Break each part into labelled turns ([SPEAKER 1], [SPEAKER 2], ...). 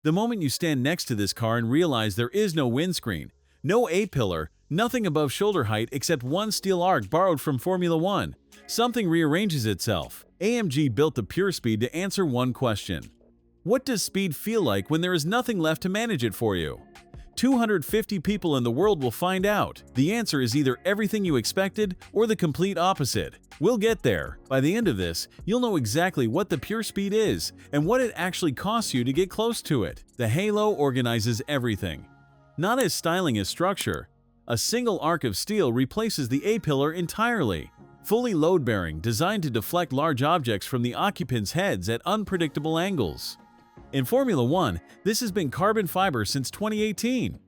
[SPEAKER 1] The moment you stand next to this car and realize there is no windscreen, no A-pillar, nothing above shoulder height except one steel arc borrowed from Formula One, something rearranges itself. AMG built the PureSpeed to answer one question. What does speed feel like when there is nothing left to manage it for you? 250 people in the world will find out. The answer is either everything you expected or the complete opposite. We'll get there. By the end of this, you'll know exactly what the PureSpeed is and what it actually costs you to get close to it. The halo organizes everything. Not as styling as structure. A single arc of steel replaces the A-pillar entirely. Fully load-bearing, designed to deflect large objects from the occupants' heads at unpredictable angles. In Formula One, this has been carbon fiber since 2018.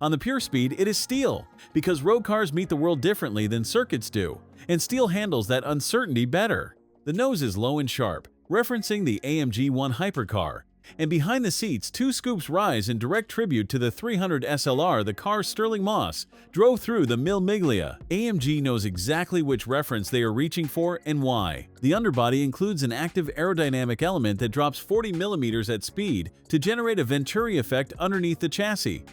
[SPEAKER 1] On the PureSpeed, it is steel, because road cars meet the world differently than circuits do, and steel handles that uncertainty better. The nose is low and sharp, referencing the AMG 1 hypercar, and behind the seats, two scoops rise in direct tribute to the 300 SLR the car's Sterling Moss drove through the Mille Miglia. AMG knows exactly which reference they are reaching for and why. The underbody includes an active aerodynamic element that drops 40 mm at speed to generate a Venturi effect underneath the chassis.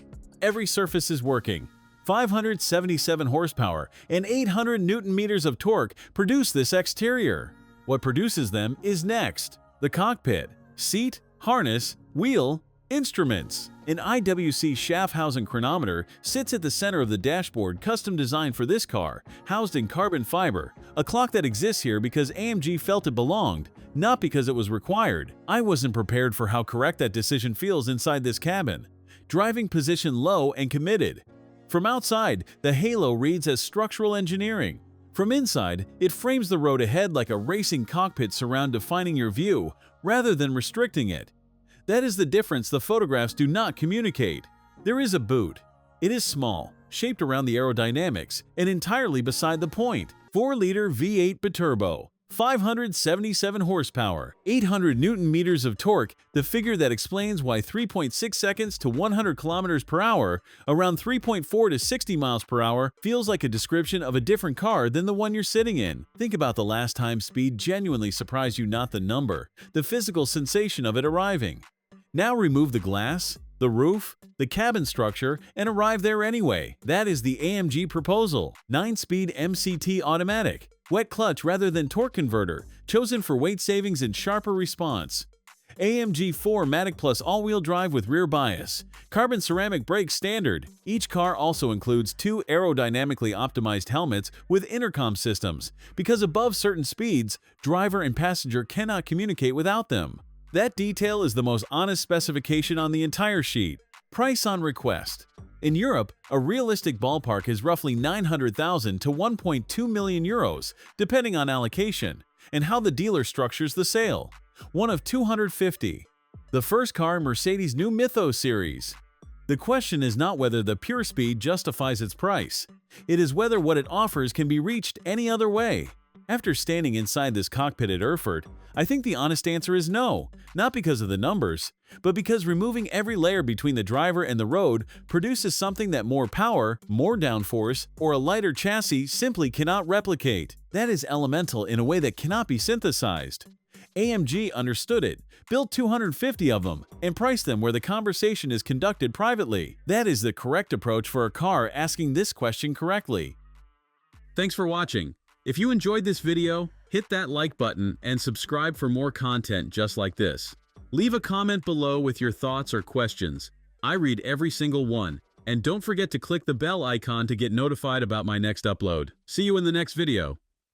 [SPEAKER 1] Every surface is working. 577 horsepower and 800 Nm of torque produce this exterior. What produces them is next: the cockpit, seat, harness, wheel, instruments. An IWC Schaffhausen chronometer sits at the center of the dashboard, custom designed for this car, housed in carbon fiber, a clock that exists here because AMG felt it belonged, not because it was required. I wasn't prepared for how correct that decision feels inside this cabin. Driving position low and committed. From outside, the halo reads as structural engineering. From inside, it frames the road ahead like a racing cockpit surround defining your view, rather than restricting it. That is the difference the photographs do not communicate. There is a boot. It is small, shaped around the aerodynamics, and entirely beside the point. 4-liter V8 biturbo, 577 horsepower, 800 Nm of torque, the figure that explains why 3.6 seconds to 100 km per hour, around 3.4 to 60 miles per hour, feels like a description of a different car than the one you're sitting in. Think about the last time speed genuinely surprised you, not the number, the physical sensation of it arriving. Now remove the glass, the roof, the cabin structure, and arrive there anyway. That is the AMG proposal. 9-speed MCT automatic. Wet clutch rather than torque converter, chosen for weight savings and sharper response. AMG 4MATIC Plus all-wheel drive with rear bias. Carbon ceramic brakes standard. Each car also includes two aerodynamically optimized helmets with intercom systems, because above certain speeds, driver and passenger cannot communicate without them. That detail is the most honest specification on the entire sheet. Price on request. In Europe, a realistic ballpark is roughly 900,000 to 1.2 million euros, depending on allocation and how the dealer structures the sale. One of 250. The first car, Mercedes' new Mythos series. The question is not whether the PureSpeed justifies its price. It is whether what it offers can be reached any other way. After standing inside this cockpit at Erfurt, I think the honest answer is no, not because of the numbers, but because removing every layer between the driver and the road produces something that more power, more downforce, or a lighter chassis simply cannot replicate. That is elemental in a way that cannot be synthesized. AMG understood it, built 250 of them, and priced them where the conversation is conducted privately. That is the correct approach for a car asking this question correctly. Thanks for watching. If you enjoyed this video, hit that like button and subscribe for more content just like this. Leave a comment below with your thoughts or questions. I read every single one, and don't forget to click the bell icon to get notified about my next upload. See you in the next video.